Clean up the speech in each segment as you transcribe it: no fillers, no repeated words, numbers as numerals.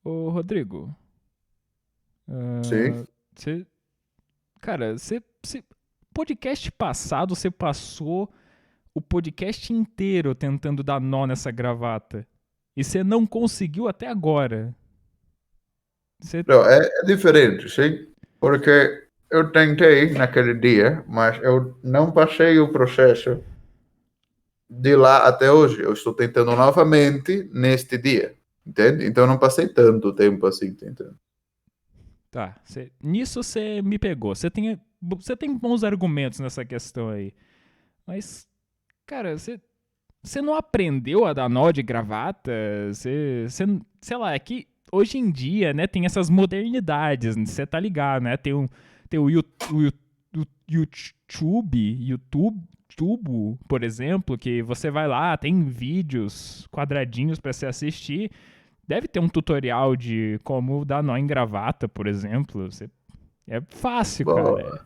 Ô, Rodrigo, Sim. você, cara, podcast passado você passou o podcast inteiro tentando dar nó nessa gravata e você não conseguiu até agora. Você, Não, é diferente, sim, porque eu tentei naquele dia, mas eu não passei o processo de lá até hoje. Eu estou tentando novamente neste dia, entende? Então eu não passei tanto tempo assim tentando. tá, nisso você me pegou. Você tem bons argumentos nessa questão aí, mas, cara, você não aprendeu a dar nó de gravata? Sei lá, é que hoje em dia, né, tem essas modernidades, você tá ligado, né? Tem o YouTube, por exemplo, que você vai lá, tem vídeos quadradinhos pra você assistir. Deve ter um tutorial de como dar nó em gravata, por exemplo. É fácil, Bom, cara.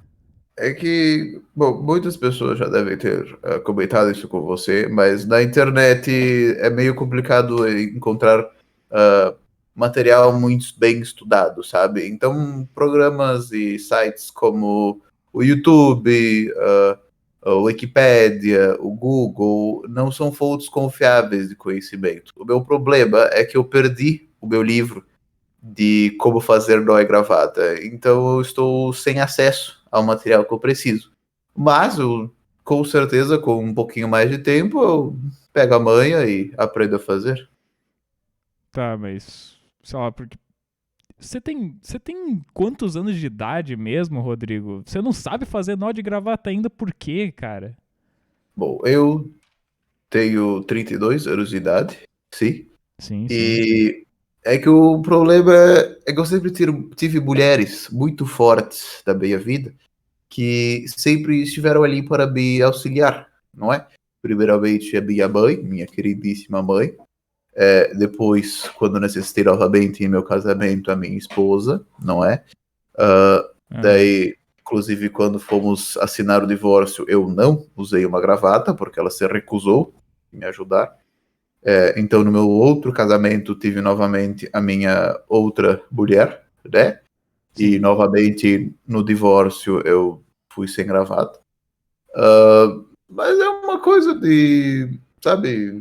é que, bom, muitas pessoas já devem ter comentado isso com você, mas na internet é meio complicado encontrar ah, material muito bem estudado, sabe? Então, programas e sites como o YouTube, a Wikipédia, o Google, não são fontes confiáveis de conhecimento. O meu problema é que eu perdi o meu livro de como fazer nó e gravata. Então eu estou sem acesso ao material que eu preciso. Mas eu, com certeza, com um pouquinho mais de tempo, eu pego a manha e aprendo a fazer. Tá, mas. Sei lá, porque você tem quantos anos de idade mesmo, Rodrigo? Você não sabe fazer nó de gravata ainda por quê, cara? Bom, eu tenho 32 anos de idade, sim. Sim, sim. E é que o problema é que eu sempre tive mulheres muito fortes da minha vida que sempre estiveram ali para me auxiliar, não é? Primeiramente a minha mãe, minha queridíssima mãe. Depois, quando necessitei novamente em meu casamento, a minha esposa, não é? Ah, Daí, inclusive, quando fomos assinar o divórcio, eu não usei uma gravata, porque ela se recusou em me ajudar. Então, no meu outro casamento, tive novamente a minha outra mulher, né? E sim. novamente no divórcio eu fui sem gravata. Mas é uma coisa de, sabe,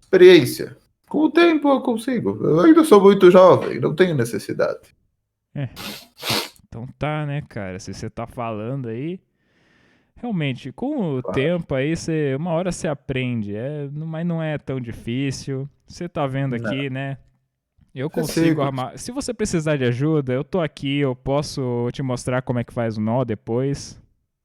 experiência. Com o tempo eu consigo. Eu ainda sou muito jovem, não tenho necessidade. É, então tá, né, cara? Se você tá falando aí. Realmente, com o Claro. tempo aí, uma hora você aprende. Mas não é tão difícil. Você tá vendo Não, aqui, né? Eu é consigo simples. armar. Se você precisar de ajuda, eu tô aqui, eu posso te mostrar como é que faz o nó depois.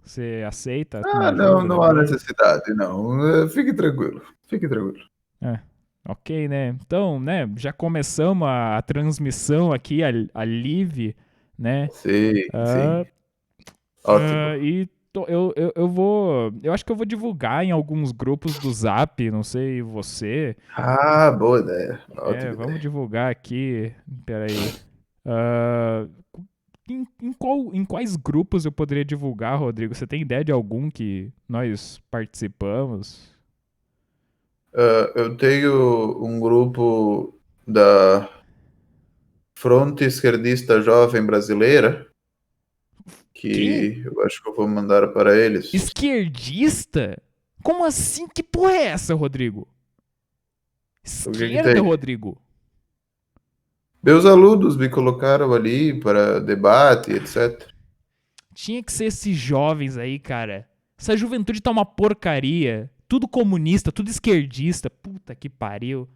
Você aceita uma Ah, não, ajuda não há depois? necessidade, não. Fique tranquilo, fique tranquilo. É, ok, né? Então, né, já começamos a transmissão aqui, a live, né? Sim, Ah, sim. Ótimo. e eu vou. Eu acho que eu vou divulgar em alguns grupos do Zap, não sei você. Ah, boa ideia. Ótima Vamos ideia. divulgar aqui. Peraí. Ah, em quais grupos eu poderia divulgar, Rodrigo? Você tem ideia de algum que nós participamos? Eu tenho um grupo da Fronte Esquerdista Jovem Brasileira Quê? que eu acho que eu vou mandar para eles. Esquerdista? Como assim? Que porra é essa, Rodrigo? O que que Esquerda, tem? Rodrigo? Meus alunos me colocaram ali para debate, etc. Tinha que ser esses jovens aí, cara. Essa juventude tá uma porcaria. Tudo comunista, tudo esquerdista. Puta que pariu.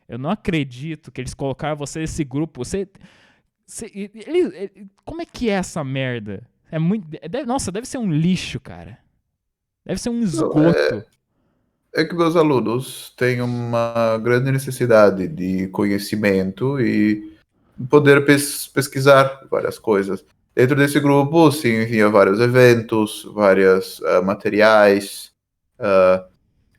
Eu não acredito que eles colocaram você nesse grupo. Como é que é essa merda? É muito. Nossa, deve ser um lixo, cara. Deve ser um Não, esgoto. é que meus alunos têm uma grande necessidade de conhecimento e poder pesquisar várias coisas. Dentro desse grupo se envia vários eventos, vários materiais,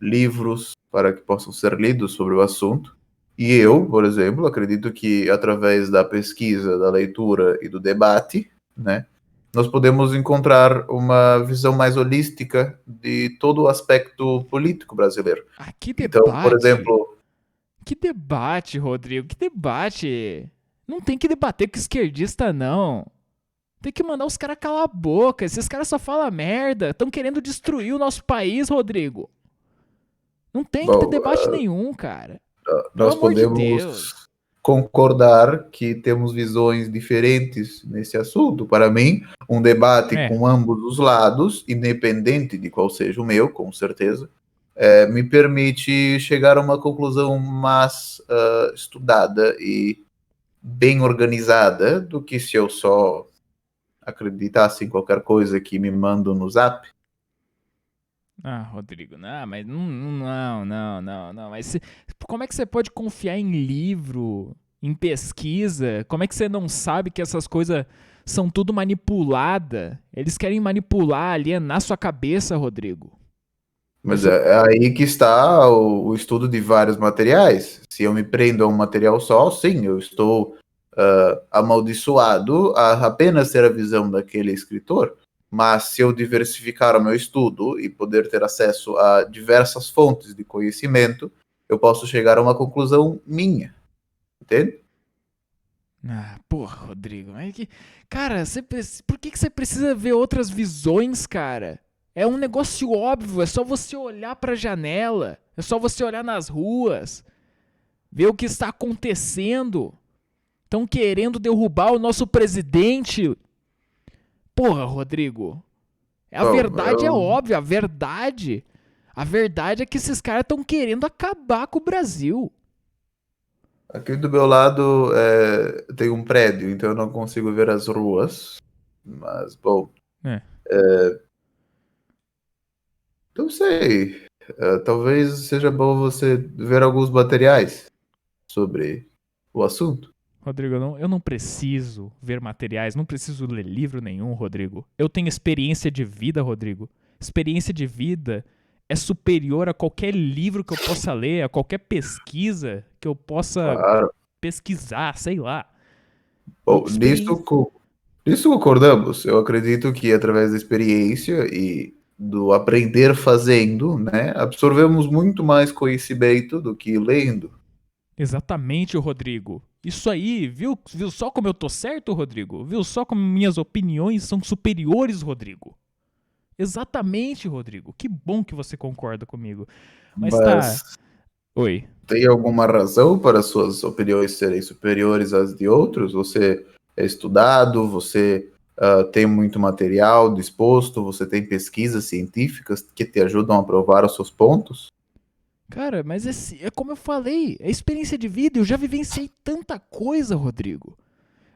livros para que possam ser lidos sobre o assunto. E eu, por exemplo, acredito que através da pesquisa, da leitura e do debate, né, nós podemos encontrar uma visão mais holística de todo o aspecto político brasileiro. Ah, que Então, por debate. exemplo, Que debate, Rodrigo, que debate. Não tem que debater com esquerdista, não. Tem que mandar os caras calar a boca. Esses caras só falam merda. Estão querendo destruir o nosso país, Rodrigo. Não tem que ter Bom, debate nenhum, cara. Pelo nós amor de Deus. podemos concordar que temos visões diferentes nesse assunto. Para mim, um debate É. com ambos os lados, independente de qual seja o meu, com certeza, me permite chegar a uma conclusão mais estudada e bem organizada do que se eu só acreditasse em qualquer coisa que me mandam no Zap. Ah, Rodrigo, não. Mas como é que você pode confiar em livro, em pesquisa? Como é que você não sabe que essas coisas são tudo manipulada? Eles querem manipular, alienar sua cabeça, Rodrigo. Mas é aí que está o estudo de vários materiais. Se eu me prendo a um material só, sim, eu estou amaldiçoado a apenas ter a visão daquele escritor. Mas se eu diversificar o meu estudo e poder ter acesso a diversas fontes de conhecimento, eu posso chegar a uma conclusão minha. Entende? Ah, porra, Rodrigo. Cara, por que você precisa ver outras visões, cara? É um negócio óbvio, é só você olhar pra janela, é só você olhar nas ruas, ver o que está acontecendo. Estão querendo derrubar o nosso presidente. Porra, Rodrigo. A Bom, verdade é óbvia, a verdade. A verdade é que esses caras estão querendo acabar com o Brasil. aqui do meu lado tem um prédio, então eu não consigo ver as ruas. Mas, bom, É. não sei. Talvez seja bom você ver alguns materiais sobre o assunto. Rodrigo, eu não preciso ver materiais, não preciso ler livro nenhum, Rodrigo. Eu tenho experiência de vida, Rodrigo. Experiência de vida é superior a qualquer livro que eu possa ler, a qualquer pesquisa que eu possa Claro. pesquisar, sei lá. Bom, Experiência. nisso concordamos. Eu acredito que através da experiência e do aprender fazendo, né, absorvemos muito mais conhecimento do que lendo. Exatamente, Rodrigo. Isso aí, viu só como eu tô certo, Rodrigo? Viu só como minhas opiniões são superiores, Rodrigo? Exatamente, Rodrigo. Que bom que você concorda comigo. Mas tá. Mas Oi. tem alguma razão para suas opiniões serem superiores às de outros? Você é estudado, você tem muito material disposto, você tem pesquisas científicas que te ajudam a provar os seus pontos? Cara, mas é como eu falei, é experiência de vida. Eu já vivenciei tanta coisa, Rodrigo.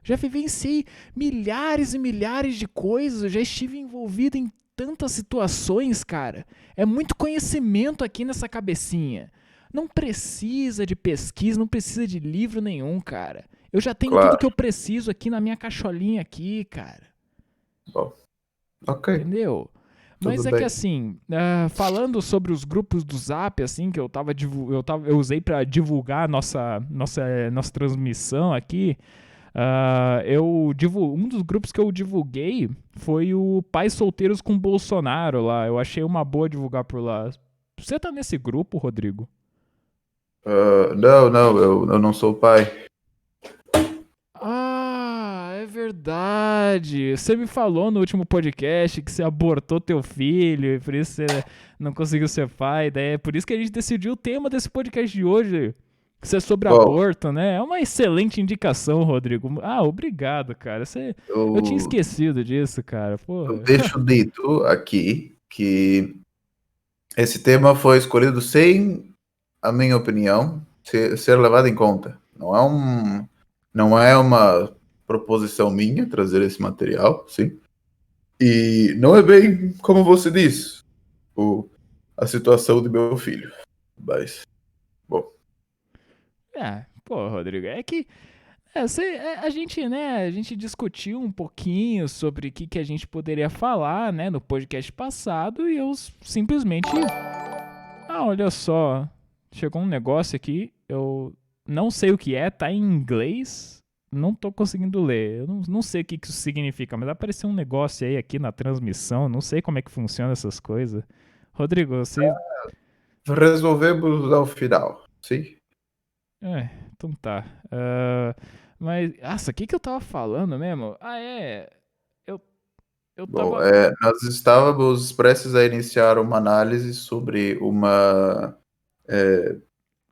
Já vivenciei milhares e milhares de coisas. Eu já estive envolvido em tantas situações, cara. É muito conhecimento aqui nessa cabecinha. Não precisa de pesquisa, não precisa de livro nenhum, cara. Eu já tenho tudo que Claro. eu preciso aqui na minha cacholinha aqui, cara. Bom, ok, Entendeu? tudo Mas é que bem. assim, falando sobre os grupos do Zap, assim, que eu usei pra divulgar a nossa transmissão aqui, um dos grupos que eu divulguei foi o Pais Solteiros com Bolsonaro lá. Eu achei uma boa divulgar por lá. Você tá nesse grupo, Rodrigo? Não, eu não sou pai. Ah, é verdade. Você me falou no último podcast que você abortou teu filho e por isso você não conseguiu ser pai. Daí é por isso que a gente decidiu o tema desse podcast de hoje, que é sobre Bom, aborto, né? É uma excelente indicação, Rodrigo. Ah, obrigado, cara. Eu tinha eu, esquecido disso, cara. eu Porra. deixo dito aqui que esse tema foi escolhido sem a minha opinião ser levado em conta. Não é uma proposição minha trazer esse material, sim. E não é bem como você diz, a situação do meu filho. Mas, bom, Pô, Rodrigo, é que a gente, né, a gente discutiu um pouquinho sobre o que a gente poderia falar, né, no podcast passado e eu simplesmente, olha só, chegou um negócio aqui, eu não sei o que é, tá em inglês, não tô conseguindo ler, eu não sei o que isso significa, mas apareceu um negócio aí aqui na transmissão, não sei como é que funciona essas coisas. Rodrigo, você resolvemos ao final, sim? Então tá. Mas, nossa, o que que eu tava falando mesmo? Eu, eu Bom, tava. nós estávamos prestes a iniciar uma análise sobre uma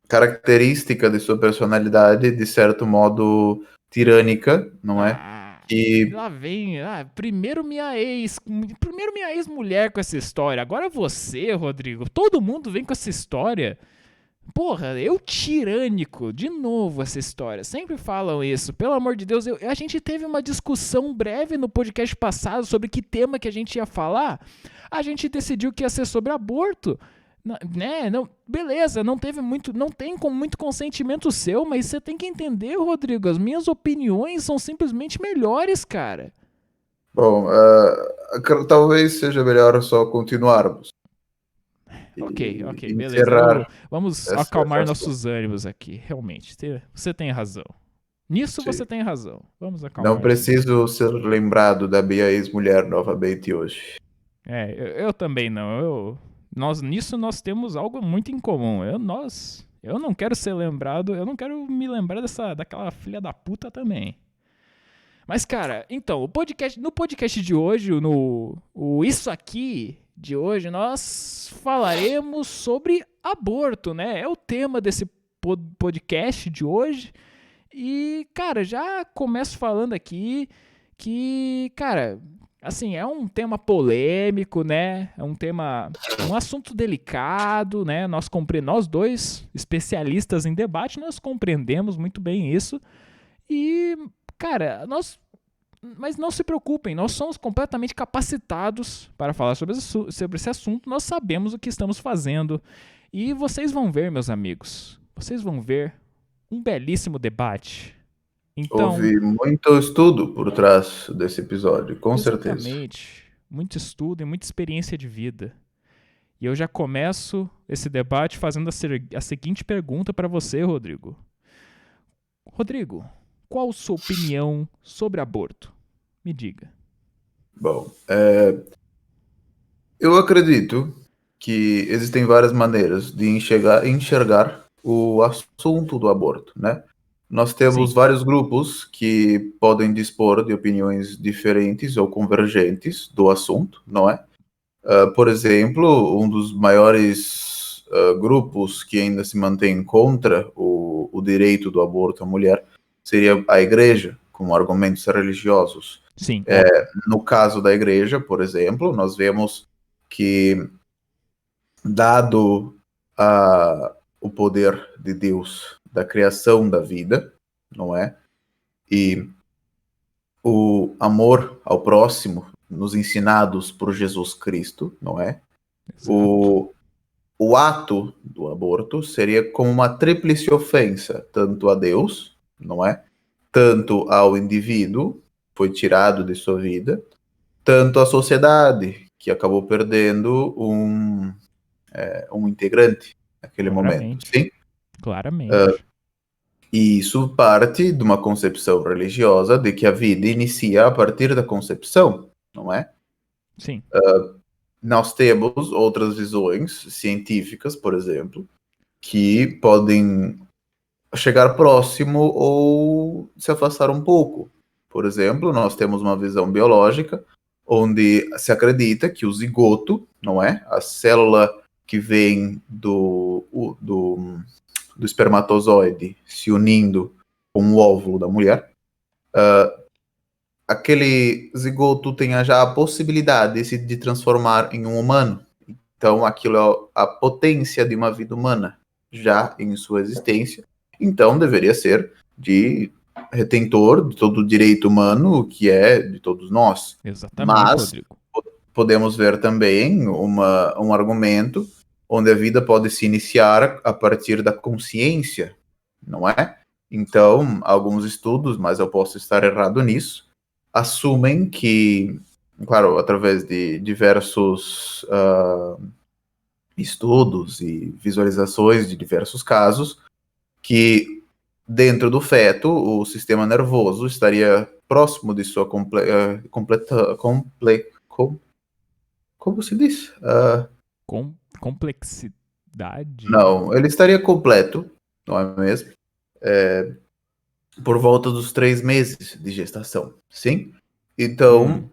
característica de sua personalidade, de certo modo tirânica, não é? Ah, E, lá vem. Primeiro minha ex-mulher com essa história. Agora você, Rodrigo. Todo mundo vem com essa história. Porra, eu tirânico, de novo essa história. Sempre falam isso. Pelo amor de Deus, a gente teve uma discussão breve no podcast passado sobre que tema que a gente ia falar. A gente decidiu que ia ser sobre aborto. Né? Não, beleza, não teve muito, não tem com muito consentimento seu, mas você tem que entender, Rodrigo, as minhas opiniões são simplesmente melhores, cara. bom, talvez seja melhor só continuarmos Ok, e beleza. encerrar Vamos esse acalmar assunto. nossos ânimos aqui, realmente. Você tem razão. Nisso Sim. você tem razão. Vamos Não acalmar os ânimos. preciso ser lembrado da minha ex-mulher novamente hoje. Eu também não. Nisso nós temos algo muito em comum. Eu não quero ser lembrado, eu não quero me lembrar daquela filha da puta também. Mas, cara, então, no podcast de hoje, o Isso Aqui de hoje, nós falaremos sobre aborto, né? É o tema desse podcast de hoje. E, cara, já começo falando aqui que, cara, assim, é um tema polêmico, né? É um assunto delicado, né? Nós dois, especialistas em debate, nós compreendemos muito bem isso. E, cara, mas não se preocupem, nós somos completamente capacitados para falar sobre esse assunto, nós sabemos o que estamos fazendo. E vocês vão ver, meus amigos, vocês vão ver um belíssimo debate. Então, Houve muito estudo por trás desse episódio, com certeza. exatamente, muito estudo e muita experiência de vida. E eu já começo esse debate fazendo a seguinte pergunta para você, Rodrigo. Rodrigo, qual sua opinião sobre aborto? Me diga. Bom, eu acredito que existem várias maneiras de enxergar o assunto do aborto, né? Nós temos Sim, vários grupos que podem dispor de opiniões diferentes ou convergentes do assunto, não é? Por exemplo, um dos maiores grupos que ainda se mantém contra o direito do aborto à mulher seria a igreja, com argumentos religiosos. sim, óbvio. No caso da igreja, por exemplo, nós vemos que, dado o poder de Deus da criação da vida, não é? E o amor ao próximo, nos ensinados por Jesus Cristo, não é? Exato. O ato do aborto seria como uma tríplice ofensa, tanto a Deus, não é? Tanto ao indivíduo, foi tirado de sua vida, tanto à sociedade, que acabou perdendo um integrante naquele momento. Claramente. Sim? Claramente. E isso parte de uma concepção religiosa de que a vida inicia a partir da concepção, não é? Sim. Nós temos outras visões científicas, por exemplo, que podem chegar próximo ou se afastar um pouco. Por exemplo, nós temos uma visão biológica onde se acredita que o zigoto, não é? A célula que vem do espermatozoide se unindo com o óvulo da mulher, aquele zigoto tenha já a possibilidade de se transformar em um humano. Então, aquilo é a potência de uma vida humana já em sua existência. Então, deveria ser de retentor de todo o direito humano que é de todos nós. Exatamente, Mas Rodrigo. podemos ver também um argumento onde a vida pode se iniciar a partir da consciência, não é? Então, alguns estudos, mas eu posso estar errado nisso, assumem que, claro, através de diversos estudos e visualizações de diversos casos, que dentro do feto o sistema nervoso estaria próximo de sua como se diz? Complexidade? Não, ele estaria completo, não é mesmo? por volta dos 3 meses de gestação, sim? Então,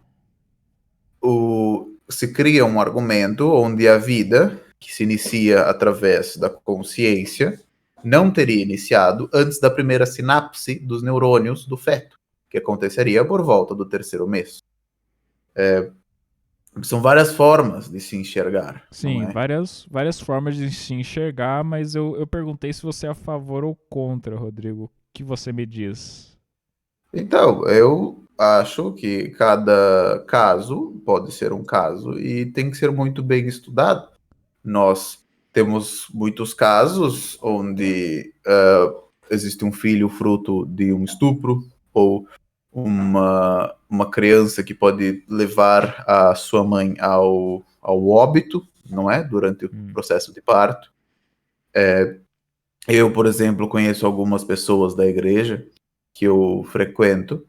se cria um argumento onde a vida, que se inicia através da consciência, não teria iniciado antes da primeira sinapse dos neurônios do feto, que aconteceria por volta do 3º mês. São várias formas de se enxergar, não Sim, é? várias formas de se enxergar, mas eu perguntei se você é a favor ou contra, Rodrigo. O que você me diz? Então, eu acho que cada caso pode ser um caso e tem que ser muito bem estudado. Nós temos muitos casos onde existe um filho fruto de um estupro ou uma criança que pode levar a sua mãe ao óbito, não é? Durante o processo de parto. Eu, por exemplo, conheço algumas pessoas da igreja que eu frequento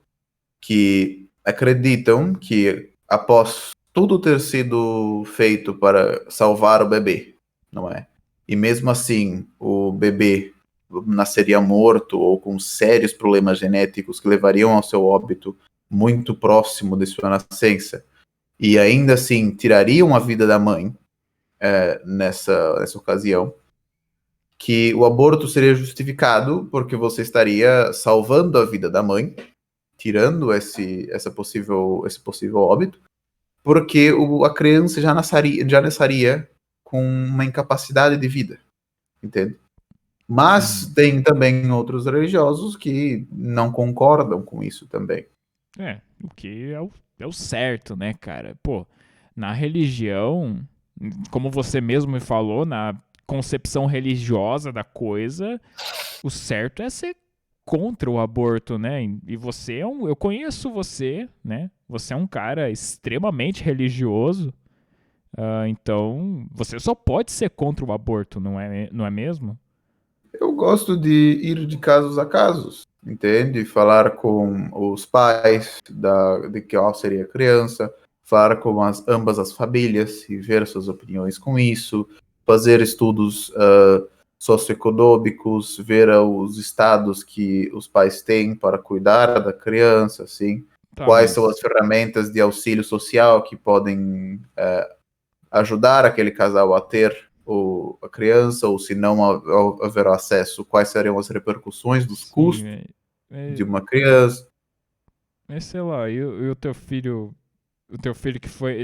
que acreditam que após tudo ter sido feito para salvar o bebê, não é? E mesmo assim, o bebê nasceria morto ou com sérios problemas genéticos que levariam ao seu óbito muito próximo de sua nascença, e ainda assim tirariam a vida da mãe nessa ocasião, que o aborto seria justificado porque você estaria salvando a vida da mãe, tirando esse possível óbito, porque a criança já nasceria com uma incapacidade de vida, entende? Mas tem também outros religiosos que não concordam com isso também. O que é o certo, né, cara? Pô, na religião, como você mesmo me falou, na concepção religiosa da coisa, o certo é ser contra o aborto, né? E você eu conheço você, né? Você é um cara extremamente religioso, então você só pode ser contra o aborto, não é mesmo? Eu gosto de ir de casos a casos, entende? Falar com os pais de que seria a criança, falar com ambas as famílias e ver suas opiniões com isso, fazer estudos socioeconômicos, ver os estados que os pais têm para cuidar da criança, assim, Tá, quais são mas as ferramentas de auxílio social que podem ajudar aquele casal a ter a criança, ou se não haverá acesso, quais seriam as repercussões dos sim, custos de uma criança. mas sei lá, e o teu filho que foi,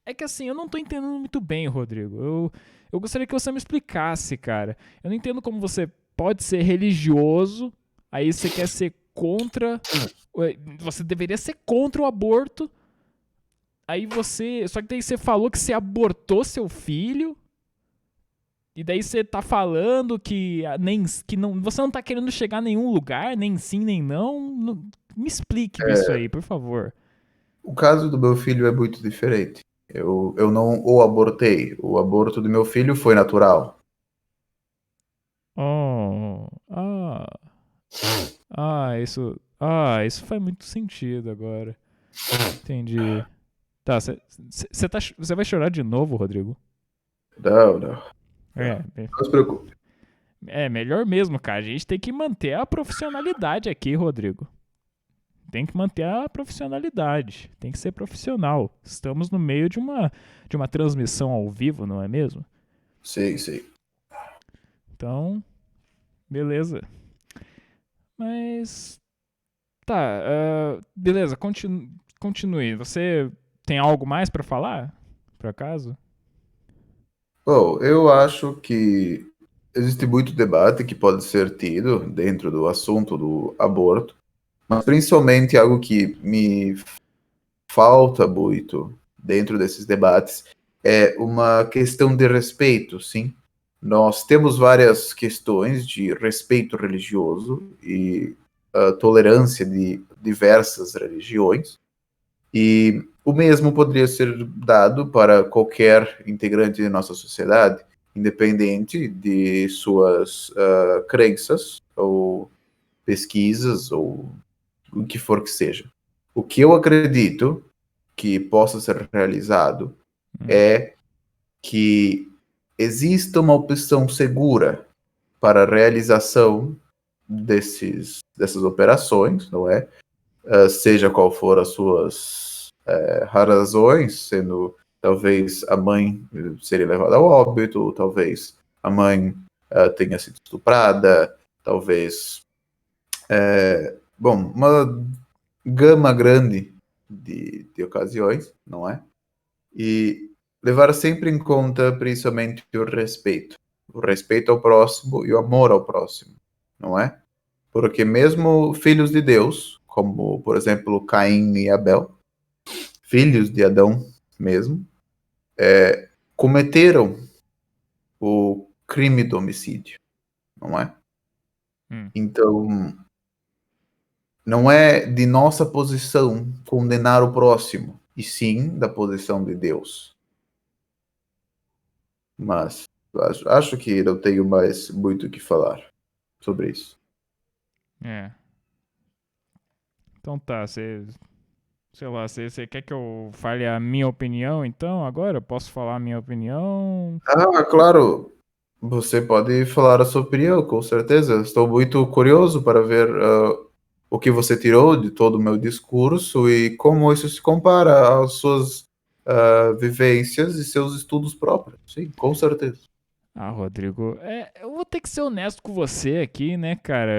é que assim, eu não tô entendendo muito bem, Rodrigo. Eu gostaria que você me explicasse, cara. Eu não entendo como você pode ser religioso, aí você quer ser contra. Você deveria ser contra o aborto. Aí você. Só que daí você falou que você abortou seu filho. E daí você tá falando que não, você não tá querendo chegar a nenhum lugar, nem sim, nem não. Me explique isso aí, por favor. O caso do meu filho é muito diferente. Eu não o abortei. O aborto do meu filho foi natural. Oh, isso faz muito sentido agora. Entendi. Tá, você vai chorar de novo, Rodrigo? Não, não. É, Não se preocupe. melhor mesmo, cara. A gente tem que manter a profissionalidade aqui, Rodrigo. Tem que manter a profissionalidade. Tem que ser profissional. Estamos no meio de uma transmissão ao vivo, não é mesmo? Sim, sim. Então, beleza. Mas. Tá, beleza, continue. Você tem algo mais pra falar? Por acaso? Bom, eu acho que existe muito debate que pode ser tido dentro do assunto do aborto, mas principalmente algo que me falta muito dentro desses debates é uma questão de respeito, sim. Nós temos várias questões de respeito religioso e tolerância de diversas religiões, e o mesmo poderia ser dado para qualquer integrante de nossa sociedade, independente de suas crenças ou pesquisas ou o que for que seja. O que eu acredito que possa ser realizado é que exista uma opção segura para a realização dessas operações, não é? Seja qual for as suas razões, sendo talvez a mãe seria levada ao óbito, talvez a mãe tenha sido estuprada, talvez uma gama grande de ocasiões, não é? E levar sempre em conta principalmente o respeito ao próximo e o amor ao próximo, não é? Porque mesmo filhos de Deus, como por exemplo Caim e Abel, filhos de Adão mesmo, cometeram o crime do homicídio, não é? Então, não é de nossa posição condenar o próximo, e sim da posição de Deus. Mas acho que não tenho mais muito o que falar sobre isso. Então tá, sei lá, você quer que eu fale a minha opinião então agora? Eu posso falar a minha opinião? Claro, você pode falar a sua opinião, com certeza. Estou muito curioso para ver o que você tirou de todo o meu discurso e como isso se compara às suas vivências e seus estudos próprios. Sim, com certeza. Rodrigo, eu vou ter que ser honesto com você aqui, né, cara?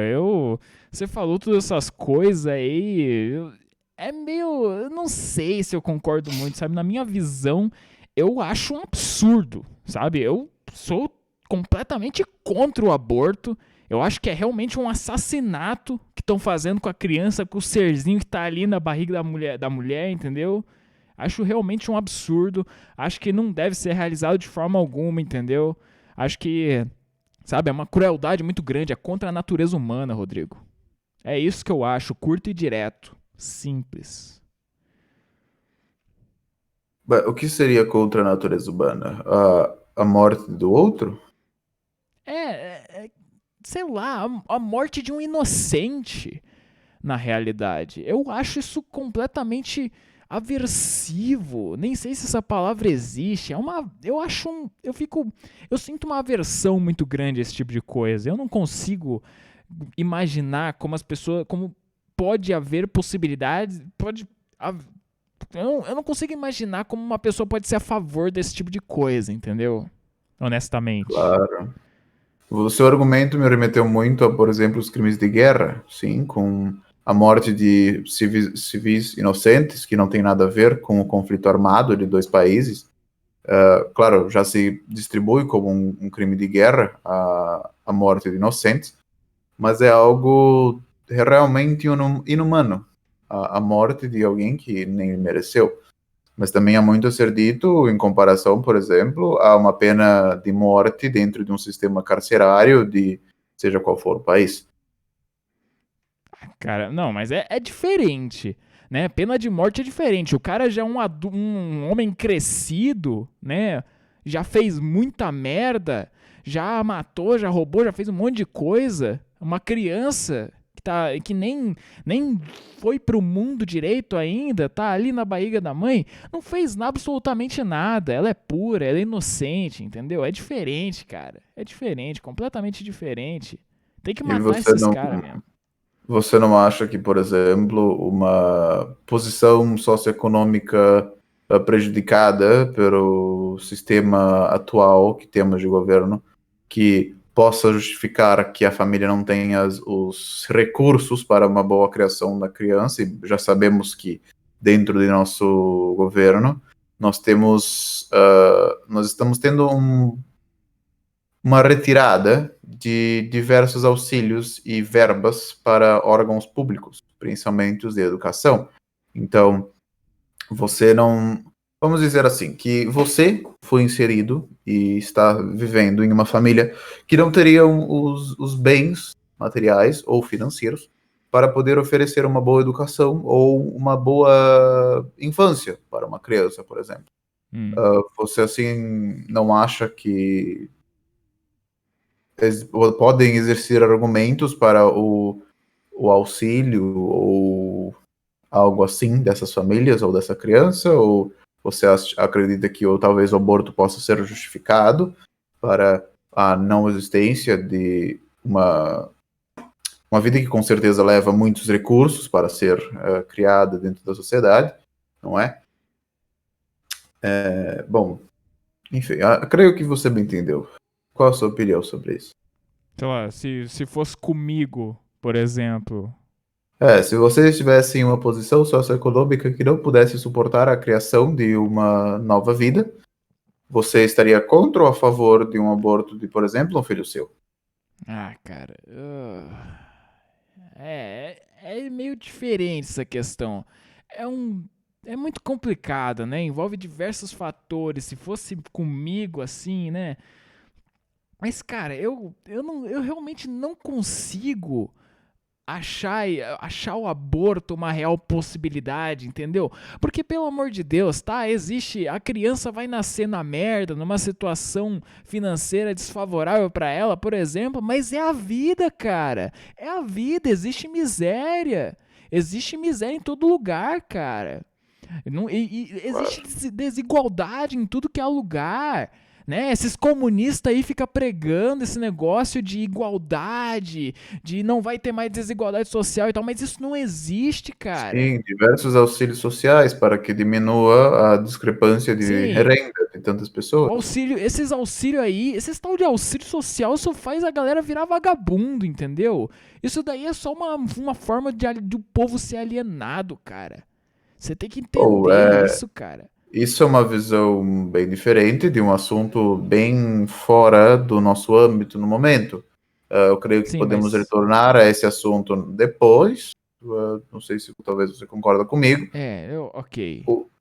Você falou todas essas coisas aí, eu não sei se eu concordo muito, sabe? Na minha visão, eu acho um absurdo, sabe? Eu sou completamente contra o aborto. Eu acho que é realmente um assassinato que estão fazendo com a criança, com o serzinho que tá ali na barriga da mulher, entendeu? Acho realmente um absurdo. Acho que não deve ser realizado de forma alguma, entendeu? Acho que, sabe, é uma crueldade muito grande, é contra a natureza humana, Rodrigo. É isso que eu acho, curto e direto, simples. O que seria contra a natureza humana? A morte do outro? Sei lá, a morte de um inocente, na realidade. Eu acho isso completamente aversivo. Nem sei se essa palavra existe. Eu sinto uma aversão muito grande a esse tipo de coisa. Eu não consigo imaginar como pode haver possibilidades, eu não consigo imaginar como uma pessoa pode ser a favor desse tipo de coisa, entendeu? Honestamente. Claro. O seu argumento me remeteu muito a, por exemplo, os crimes de guerra, sim, com a morte de civis inocentes, que não tem nada a ver com o conflito armado de dois países. Claro, já se distribui como um crime de guerra a morte de inocentes, mas é algo realmente inumano, a morte de alguém que nem mereceu. Mas também há muito a ser dito em comparação, por exemplo, a uma pena de morte dentro de um sistema carcerário de seja qual for o país. Cara, não, mas é diferente, né? Pena de morte é diferente. O cara já é um homem crescido, né? Já fez muita merda, já matou, já roubou, já fez um monte de coisa. Uma criança que nem foi pro mundo direito ainda, tá ali na barriga da mãe, não fez absolutamente nada. Ela é pura, ela é inocente, entendeu? É diferente, cara. É diferente, completamente diferente. Tem que E matar esses caras mesmo. você não acha que, por exemplo, uma posição socioeconômica prejudicada pelo sistema atual que temos de governo, que possa justificar que a família não tenha os recursos para uma boa criação da criança, e já sabemos que dentro de nosso governo nós estamos tendo uma retirada de diversos auxílios e verbas para órgãos públicos, principalmente os de educação. Então, você não. Vamos dizer assim, que você foi inserido e está vivendo em uma família que não teriam os bens materiais ou financeiros para poder oferecer uma boa educação ou uma boa infância para uma criança, por exemplo. Você, assim, não acha que podem exercer argumentos para o auxílio ou algo assim dessas famílias ou dessa criança? Ou você acredita que ou talvez o aborto possa ser justificado para a não existência de uma vida que com certeza leva muitos recursos para ser criada dentro da sociedade, não é? Bom, enfim, creio que você me entendeu. Qual a sua opinião sobre isso? Sei lá, se fosse comigo, por exemplo. Se você estivesse em uma posição socioeconômica que não pudesse suportar a criação de uma nova vida, você estaria contra ou a favor de um aborto de, por exemplo, um filho seu? Ah, cara. É meio diferente essa questão. É muito complicado, né? Envolve diversos fatores. Se fosse comigo assim, né? Mas, cara, eu realmente não consigo achar, achar o aborto uma real possibilidade, entendeu? Porque, pelo amor de Deus, tá? Existe. A criança vai nascer na merda, numa situação financeira desfavorável pra ela, por exemplo, mas é a vida, cara. É a vida, existe miséria. Existe miséria em todo lugar, cara. Existe desigualdade em tudo que é lugar. Né? Esses comunistas aí ficam pregando esse negócio de igualdade, de não vai ter mais desigualdade social e tal, mas isso não existe, cara. Sim, diversos auxílios sociais para que diminua a discrepância de Sim, renda de tantas pessoas. esses auxílios aí, esses tal de auxílio social só faz a galera virar vagabundo, entendeu? Isso daí é só uma forma de o povo ser alienado, cara. Você tem que entender isso, cara. Isso é uma visão bem diferente de um assunto bem fora do nosso âmbito no momento. Eu creio que Sim, podemos mas retornar a esse assunto depois. Não sei se talvez você concorda comigo.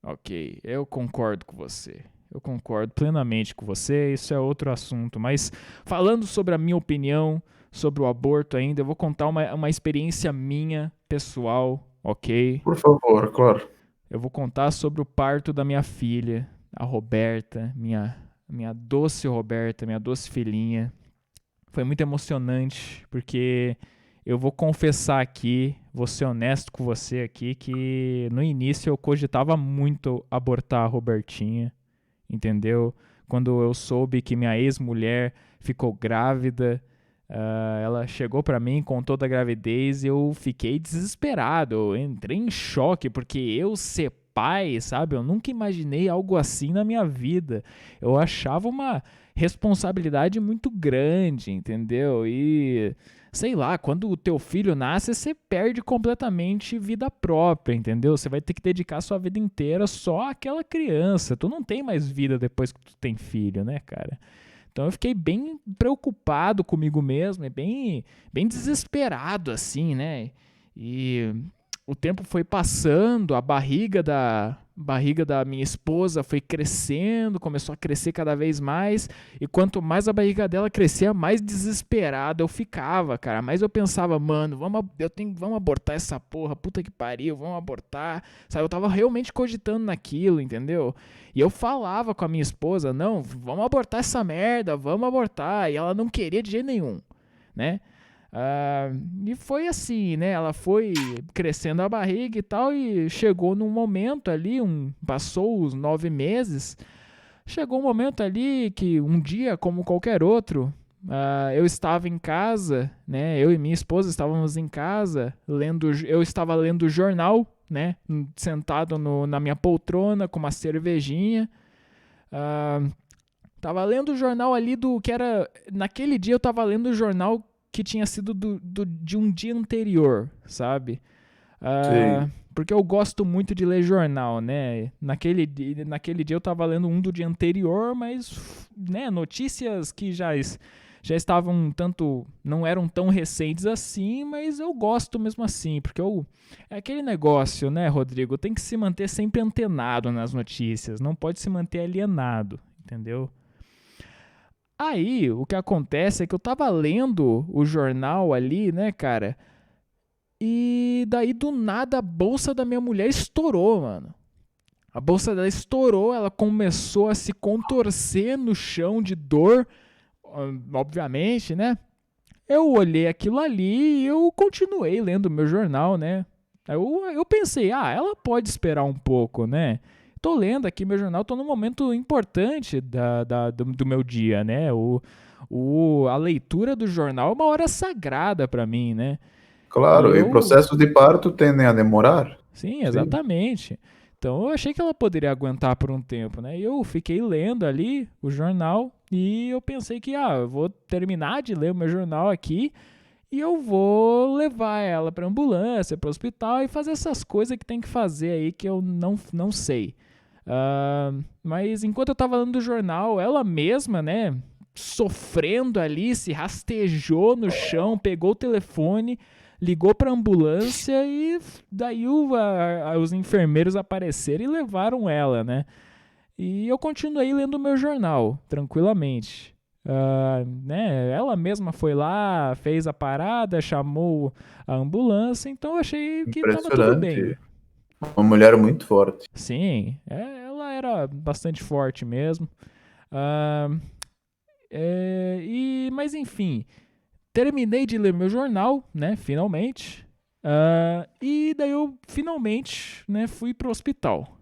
ok, eu concordo com você. Eu concordo plenamente com você, isso é outro assunto. Mas falando sobre a minha opinião sobre o aborto ainda, eu vou contar uma experiência minha, pessoal, ok? Por favor, claro. Eu vou contar sobre o parto da minha filha, a Roberta, minha doce Roberta, minha doce filhinha. Foi muito emocionante, porque eu vou confessar aqui, vou ser honesto com você aqui, que no início eu cogitava muito abortar a Robertinha, entendeu? Quando eu soube que minha ex-mulher ficou grávida, ela chegou pra mim, contou da gravidez e eu fiquei desesperado, eu entrei em choque, porque eu ser pai, sabe? Eu nunca imaginei algo assim na minha vida. Eu achava uma responsabilidade muito grande, entendeu? E sei lá, quando o teu filho nasce, você perde completamente vida própria, entendeu? Você vai ter que dedicar sua vida inteira só àquela criança. Tu não tem mais vida depois que tu tem filho, né, cara? Então eu fiquei bem preocupado comigo mesmo, e bem desesperado assim, né? E o tempo foi passando, a barriga da minha esposa foi crescendo, começou a crescer cada vez mais, e quanto mais a barriga dela crescia, mais desesperado eu ficava, cara. Mas eu pensava, mano, vamos abortar essa porra, puta que pariu, vamos abortar. Sabe, eu tava realmente cogitando naquilo, entendeu? E eu falava com a minha esposa, não, vamos abortar essa merda, vamos abortar. E ela não queria de jeito nenhum, né? E foi assim, né? Ela foi crescendo a barriga e tal, e chegou num momento ali, passou os 9 meses, chegou um momento ali que um dia, como qualquer outro, eu estava em casa, né? Eu e minha esposa estávamos em casa, eu estava lendo o jornal, né? Sentado na minha poltrona com uma cervejinha. Tava lendo o jornal ali do que era. Naquele dia eu tava lendo o jornal que tinha sido de um dia anterior, sabe? Porque eu gosto muito de ler jornal, né? Naquele dia eu tava lendo um do dia anterior, mas né, notícias que já estavam tanto. Não eram tão recentes assim, mas eu gosto mesmo assim, porque é aquele negócio, né, Rodrigo? Tem que se manter sempre antenado nas notícias, não pode se manter alienado, entendeu? Aí, o que acontece é que eu tava lendo o jornal ali, né, cara? E daí, do nada, a bolsa da minha mulher estourou, mano. A bolsa dela estourou, ela começou a se contorcer no chão de dor, obviamente, né? Eu olhei aquilo ali e eu continuei lendo o meu jornal, né? Eu pensei, ela pode esperar um pouco, né? Tô lendo aqui meu jornal, tô num momento importante do meu dia, né? A leitura do jornal é uma hora sagrada pra mim, né? Claro, e Eu processos de parto tendem a demorar. Sim, Sim, exatamente. Então eu achei que ela poderia aguentar por um tempo, né? E eu fiquei lendo ali o jornal e eu pensei que, eu vou terminar de ler o meu jornal aqui e eu vou levar ela para ambulância, para o hospital e fazer essas coisas que tem que fazer aí que eu não sei. Mas enquanto eu tava lendo o jornal, ela mesma, né, sofrendo ali, se rastejou no chão, pegou o telefone, ligou pra ambulância e daí os enfermeiros apareceram e levaram ela, né? E eu continuei lendo o meu jornal, tranquilamente. Né, ela mesma foi lá, fez a parada, chamou a ambulância, então eu achei que tava tudo bem. impressionante. Uma mulher muito forte. Sim, ela era bastante forte mesmo. Ah, mas enfim, terminei de ler meu jornal, né? Finalmente. E daí eu finalmente, né, fui pro hospital.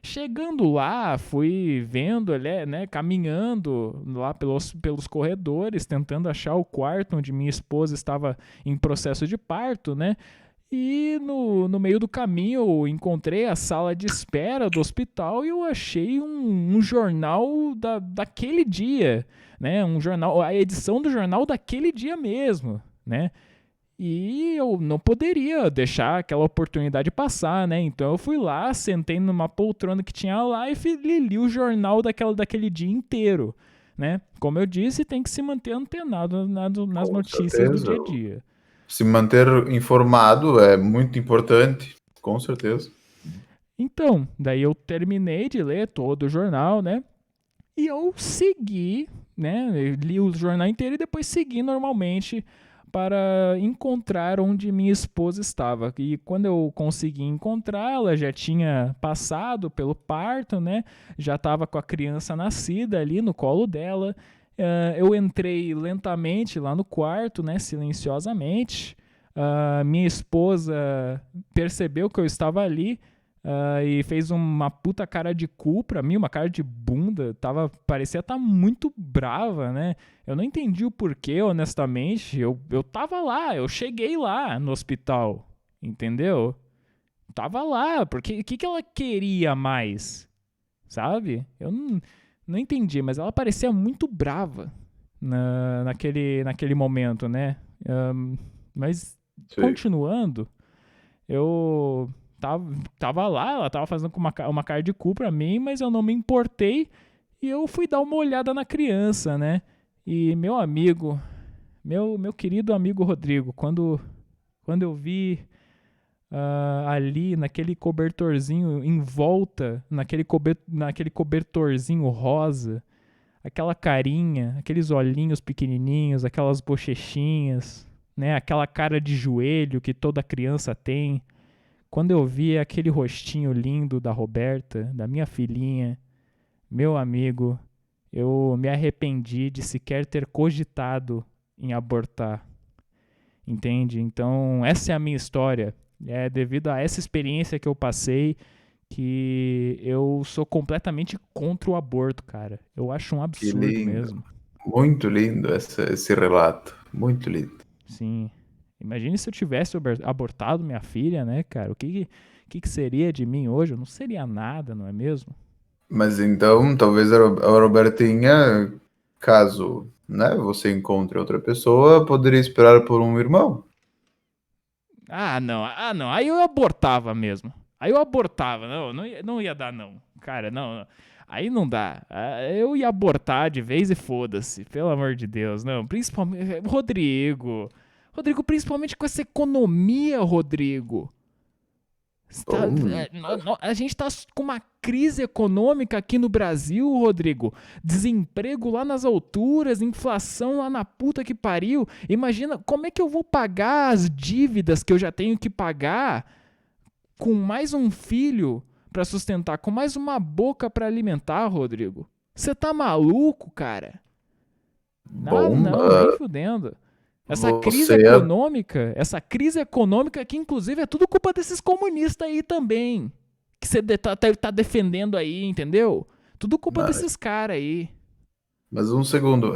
Chegando lá, fui vendo, né, caminhando lá pelos corredores, tentando achar o quarto onde minha esposa estava em processo de parto, né? E no meio do caminho eu encontrei a sala de espera do hospital e eu achei um jornal daquele dia, né? Um jornal, a edição do jornal daquele dia mesmo, né? E eu não poderia deixar aquela oportunidade passar, né? Então eu fui lá, sentei numa poltrona que tinha lá e li o jornal daquele dia inteiro, né? Como eu disse, tem que se manter antenado nas Com notícias do certeza. dia a dia. Se manter informado é muito importante, com certeza. Então, daí eu terminei de ler todo o jornal, né? E eu segui, né? Eu li o jornal inteiro e depois segui normalmente para encontrar onde minha esposa estava. E quando eu consegui encontrá-la, já tinha passado pelo parto, né? Já estava com a criança nascida ali no colo dela. Eu entrei lentamente lá no quarto, né? Silenciosamente. Minha esposa percebeu que eu estava ali. E fez uma puta cara de cu pra mim, uma cara de bunda. Parecia estar muito brava, né? Eu não entendi o porquê, honestamente. Eu tava lá, eu cheguei lá no hospital, entendeu? Tava lá, porque o que ela queria mais? Sabe? Eu não entendi, mas ela parecia muito brava naquele momento, né? Mas Sim. continuando, eu tava lá, ela tava fazendo uma cara de cu pra mim, mas eu não me importei e eu fui dar uma olhada na criança, né? E meu amigo, meu querido amigo Rodrigo, quando eu vi ali naquele cobertorzinho em volta, naquele cobertorzinho rosa, aquela carinha, aqueles olhinhos pequenininhos, aquelas bochechinhas, né? Aquela cara de joelho que toda criança tem. Quando eu vi aquele rostinho lindo da Roberta, da minha filhinha, meu amigo, eu me arrependi de sequer ter cogitado em abortar, entende? Então, essa é a minha história. É devido a essa experiência que eu passei que eu sou completamente contra o aborto, cara. Eu acho um Que absurdo lindo. mesmo. Muito lindo esse relato. Muito lindo. Sim. Imagine se eu tivesse abortado minha filha, né, cara? O que seria de mim hoje? Eu não seria nada, não é mesmo? Mas então, talvez a Robertinha, caso, né, você encontre outra pessoa, poderia esperar por um irmão. Ah, não. Ah, não. Aí eu abortava mesmo. Aí eu abortava. Não ia dar, não. Cara, não. Aí não dá. Eu ia abortar de vez e foda-se. Pelo amor de Deus. Não. Principalmente. Rodrigo. Rodrigo, principalmente com essa economia, Rodrigo. Bom, A gente tá com uma crise econômica aqui no Brasil, Rodrigo. Desemprego lá nas alturas, inflação lá na puta que pariu. Imagina como é que eu vou pagar as dívidas que eu já tenho que pagar com mais um filho pra sustentar, com mais uma boca pra alimentar, Rodrigo. Você tá maluco, cara? Ah, bom, não, nem fudendo. você Essa crise econômica que inclusive é tudo culpa desses comunistas aí também, que você tá defendendo aí, entendeu? Tudo culpa mas, desses caras aí. mas um segundo.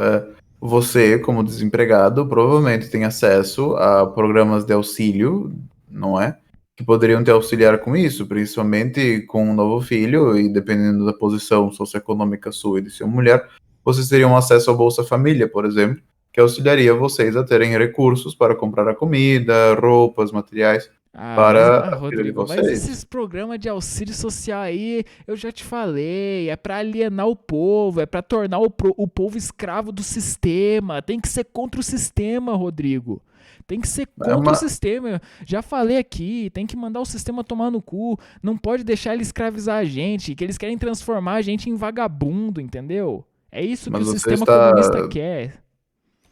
você, como desempregado, provavelmente tem acesso a programas de auxílio, não é? Que poderiam te auxiliar com isso, principalmente com um novo filho, e dependendo da posição socioeconômica sua e de sua mulher, vocês teriam acesso ao Bolsa Família, por exemplo, que auxiliaria vocês a terem recursos para comprar a comida, roupas, materiais para a filha de Rodrigo, mas vocês. esses programas de auxílio social aí, eu já te falei, é pra alienar o povo, é pra tornar o povo escravo do sistema. Tem que ser contra o sistema, Rodrigo. Tem que ser É contra o uma, sistema. Já falei aqui, tem que mandar o sistema tomar no cu. Não pode deixar ele escravizar a gente, que eles querem transformar a gente em vagabundo, entendeu? É isso que mas o sistema comunista quer.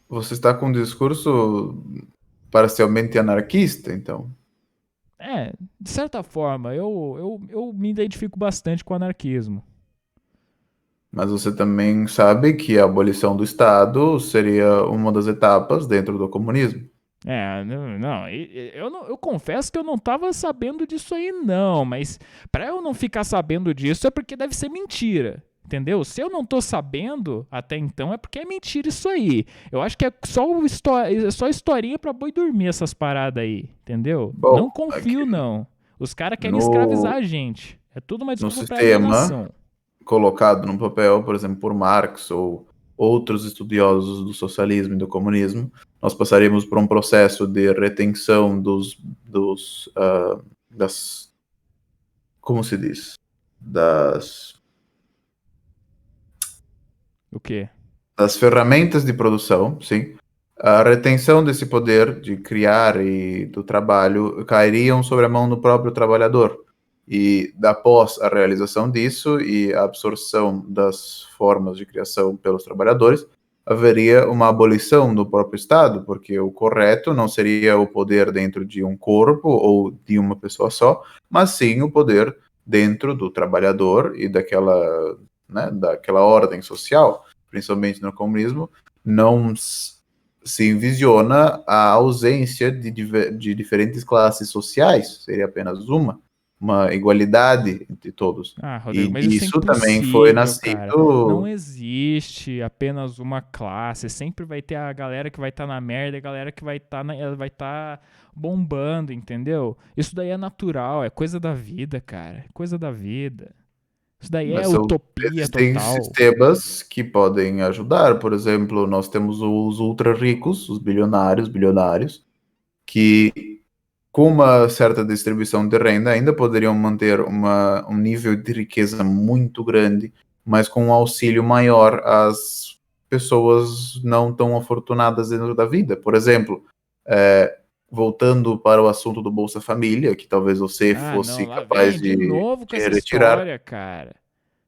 você está com um discurso parcialmente anarquista, então. É, de certa forma, eu me identifico bastante com o anarquismo. Mas você também sabe que a abolição do Estado seria uma das etapas dentro do comunismo. Eu confesso que eu não tava sabendo disso aí não, mas pra eu não ficar sabendo disso é porque deve ser mentira, entendeu? Se eu não tô sabendo até então é porque é mentira isso aí. Eu acho que é só historinha pra boi dormir essas paradas aí, entendeu? Bom, Não confio aqui não. Os caras querem escravizar no, a gente. É tudo uma no desculpa pra sistema alienação. colocado no papel, por exemplo, por Marx ou outros estudiosos do socialismo e do comunismo, nós passaríamos por um processo de retenção das, como se diz, das O quê? das ferramentas de produção, sim. A retenção desse poder de criar e do trabalho cairiam sobre a mão do próprio trabalhador. E após a realização disso e a absorção das formas de criação pelos trabalhadores, haveria uma abolição do próprio Estado, porque o correto não seria o poder dentro de um corpo ou de uma pessoa só, mas sim o poder dentro do trabalhador e daquela, né, daquela ordem social, principalmente no comunismo, não se visiona a ausência de diferentes classes sociais, seria apenas uma igualdade entre todos. Rodrigo, E mas isso é disso também foi impossível, cara. Não nascido, existe apenas uma classe. Sempre vai ter a galera que vai estar na merda e a galera que vai tá bombando, entendeu? Isso daí é natural, é coisa da vida, cara. É coisa da vida. Isso daí é mas utopia existem total. sistemas que podem ajudar. Por exemplo, nós temos os ultra ricos, os bilionários, que com uma certa distribuição de renda, ainda poderiam manter um nível de riqueza muito grande, mas com um auxílio maior às pessoas não tão afortunadas dentro da vida. Por exemplo, voltando para o assunto do Bolsa Família, que talvez você Não, fosse lá capaz vem de novo com de essa retirar, história, cara.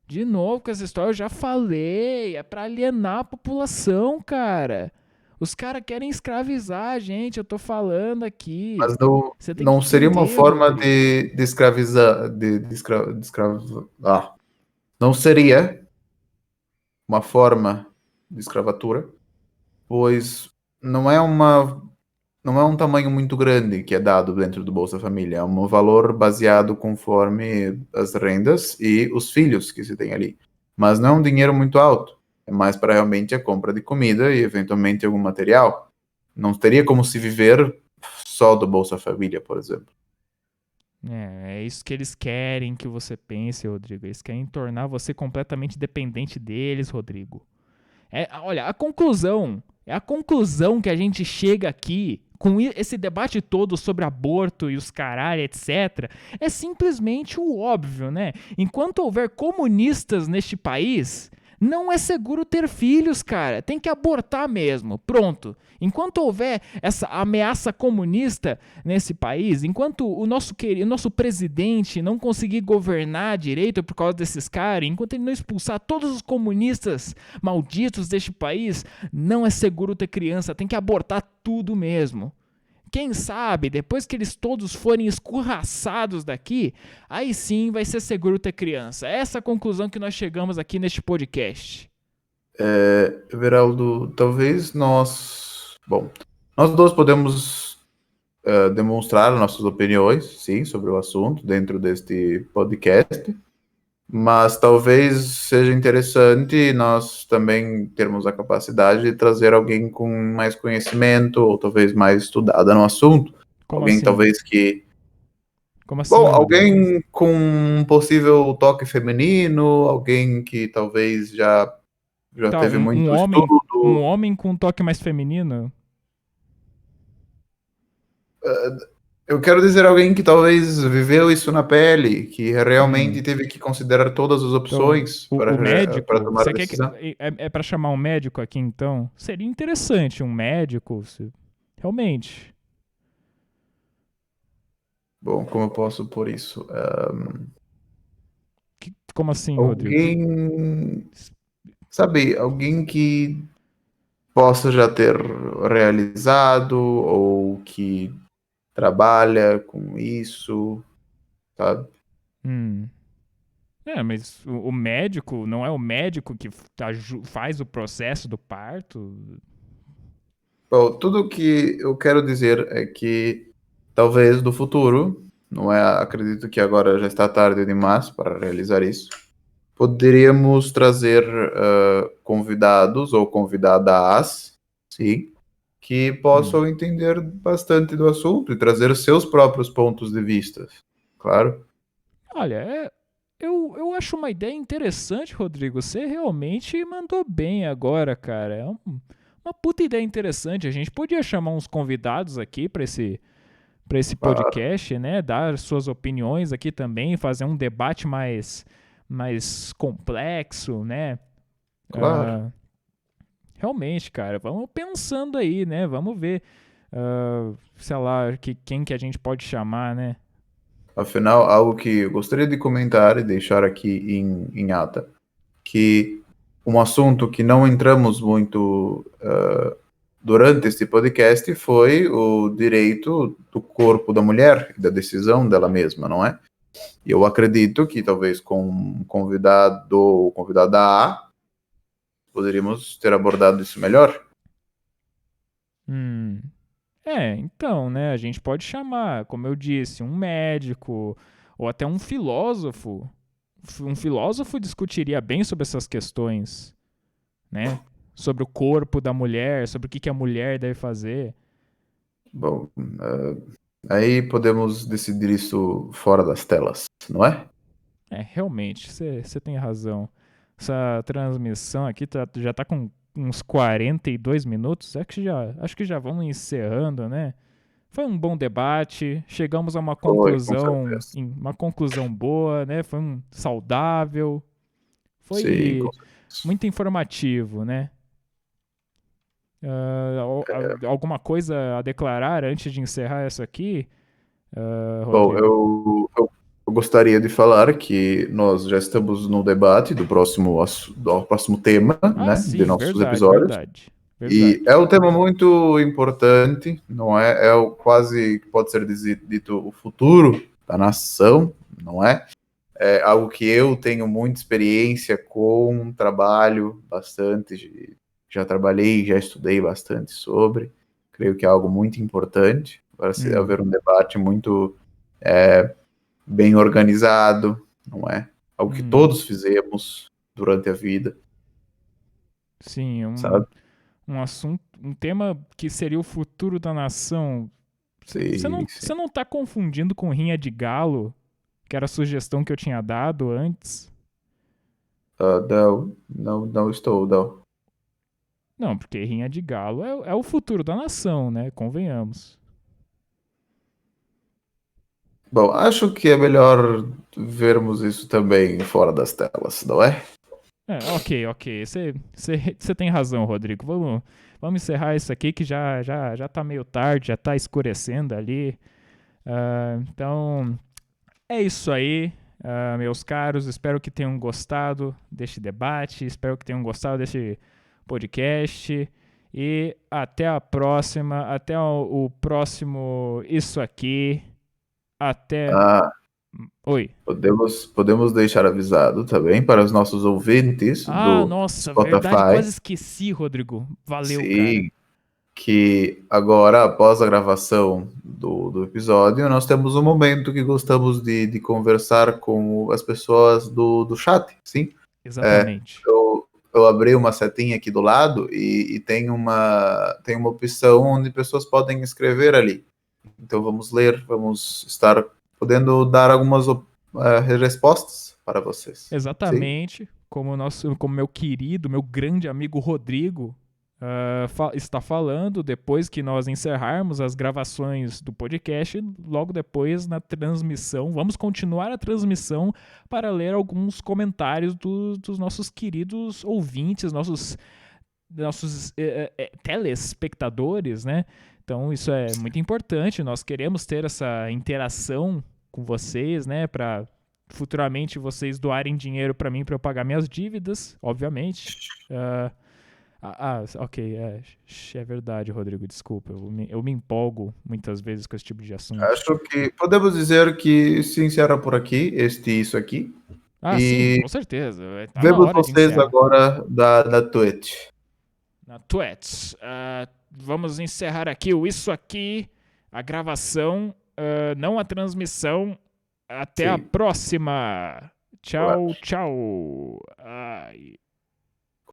De novo com essa história, eu já falei, é pra alienar a população, cara. Os caras querem escravizar a gente, eu tô falando aqui. mas não, Você tem que não seria uma entender, forma Rodrigo. de escravizar, não seria uma forma de escravatura, pois não é uma não é um tamanho muito grande que é dado dentro do Bolsa Família, é um valor baseado conforme as rendas e os filhos que se tem ali. Mas não é um dinheiro muito alto, é mais para realmente a compra de comida e eventualmente algum material. Não teria como se viver só do Bolsa Família, por exemplo. É isso que eles querem que você pense, Rodrigo. Eles querem tornar você completamente dependente deles, Rodrigo. Olha, é a conclusão que a gente chega aqui com esse debate todo sobre aborto e os caralho, etc. É simplesmente o óbvio, né? Enquanto houver comunistas neste país, não é seguro ter filhos, cara. Tem que abortar mesmo. Pronto. Enquanto houver essa ameaça comunista nesse país, enquanto o nosso presidente não conseguir governar direito por causa desses caras, enquanto ele não expulsar todos os comunistas malditos deste país, não é seguro ter criança. Tem que abortar tudo mesmo. Quem sabe, depois que eles todos forem escorraçados daqui, aí sim vai ser seguro ter criança. Essa é a conclusão que nós chegamos aqui neste podcast. Everaldo, talvez bom, nós dois podemos demonstrar nossas opiniões, sim, sobre o assunto dentro deste podcast. mas talvez seja interessante nós também termos a capacidade de trazer alguém com mais conhecimento, ou talvez mais estudada no assunto. Como Alguém assim? talvez que... Como Bom, assim, Rodrigo? alguém com um possível toque feminino, alguém que talvez já Tá, teve um muito homem, um estudo. homem com um toque mais feminino? Eu quero dizer alguém que talvez viveu isso na pele, que Hum. realmente teve que considerar todas as Então, opções o para médico, tomar a você quer que decisão. é para chamar um médico aqui então? Seria interessante um médico, realmente. Bom, como eu posso pôr isso? Como assim, Rodrigo? Alguém, sabe, alguém que possa já ter realizado ou que trabalha com isso, sabe? Hum. É, mas o médico não é o médico que faz o processo do parto? Bom, tudo que eu quero dizer é que talvez do futuro, não é? Acredito que agora já está tarde demais para realizar isso. Poderíamos trazer convidados ou convidadas, sim, que Hum. possam entender bastante do assunto e trazer os seus próprios pontos de vista. Claro, Olha, eu acho uma ideia interessante, Rodrigo. Você realmente mandou bem agora, cara. Uma puta ideia interessante. A gente podia chamar uns convidados aqui para esse claro, podcast, né? Dar suas opiniões aqui também, fazer um debate mais complexo, né? claro. Ah, realmente, cara, vamos pensando aí, né? Vamos ver, sei lá, quem que a gente pode chamar, né? Afinal, algo que eu gostaria de comentar e deixar aqui em ata, que um assunto que não entramos muito durante este podcast foi o direito do corpo da mulher e da decisão dela mesma, não é? E eu acredito que talvez com um convidado ou convidada A, poderíamos ter abordado isso melhor. Hum. Então, né? A gente pode chamar, como eu disse, um médico ou até um filósofo. Um filósofo discutiria bem sobre essas questões, né? Sobre o corpo da mulher, sobre o que a mulher deve fazer. Bom, aí podemos decidir isso fora das telas, não é? Realmente, você tem razão. Essa transmissão aqui já tá com uns 42 minutos. Acho que já vamos encerrando, né? Foi um bom debate, chegamos a Foi, com certeza. uma conclusão boa, né? Foi um saudável, Sim, foi com certeza. muito informativo, né? Alguma coisa a declarar antes de encerrar isso aqui, Bom, Rodrigo? eu gostaria de falar que nós já estamos no debate do próximo tema, Ah, né, de sim, nossos verdade, episódios. verdade, E é verdade. um tema muito importante, não é? É o quase, pode ser dito, o futuro da nação, não é? É algo que eu tenho muita experiência com, trabalho bastante, já trabalhei, já estudei bastante sobre. Creio que é algo muito importante para se Hum, haver um debate muito bem organizado, não é? Algo que hum, todos fizemos durante a vida, sim, sabe? um assunto, um tema que seria o futuro da nação. Sim, sim. Você não tá confundindo com rinha de galo, que era a sugestão que eu tinha dado antes? Não, não estou, não. Não, porque rinha de galo é o futuro da nação, né? Convenhamos. Bom, acho que é melhor vermos isso também fora das telas, não é? Ok, ok. Você tem razão, Rodrigo. Vamos encerrar isso aqui que já tá meio tarde, já tá escurecendo ali. Então, é isso aí, meus caros. Espero que tenham gostado deste debate. Espero que tenham gostado deste podcast. E até a próxima. Até o próximo Isso Aqui. Até. Ah, Oi. podemos deixar avisado também para os nossos ouvintes Ah, do nossa, verdade. Spotify, Quase esqueci, Rodrigo. Valeu, cara. sim, que agora, após a gravação do episódio, nós temos um momento que gostamos de conversar com as pessoas do chat, sim? Exatamente. Eu abri uma setinha aqui do lado e tem uma opção onde pessoas podem escrever ali. Então vamos ler, vamos estar podendo dar algumas respostas para vocês. Exatamente. Como meu querido, meu grande amigo Rodrigo está falando, depois que nós encerrarmos as gravações do podcast, logo depois na transmissão, vamos continuar a transmissão para ler alguns comentários dos nossos queridos ouvintes, nossos telespectadores, né? Então isso é muito importante, nós queremos ter essa interação com vocês, né, para futuramente vocês doarem dinheiro para mim para eu pagar minhas dívidas, obviamente. Ok, é verdade, Rodrigo, desculpa, eu me empolgo muitas vezes com esse tipo de assunto. Acho que podemos dizer que se encerra por aqui, isso aqui. Sim, E com certeza. Tá na vemos hora de vocês encerrar. agora da Twitch. Na Twitch. Vamos encerrar aqui o Isso Aqui, a gravação, não a transmissão. Até a próxima. Tchau, tchau. Ai.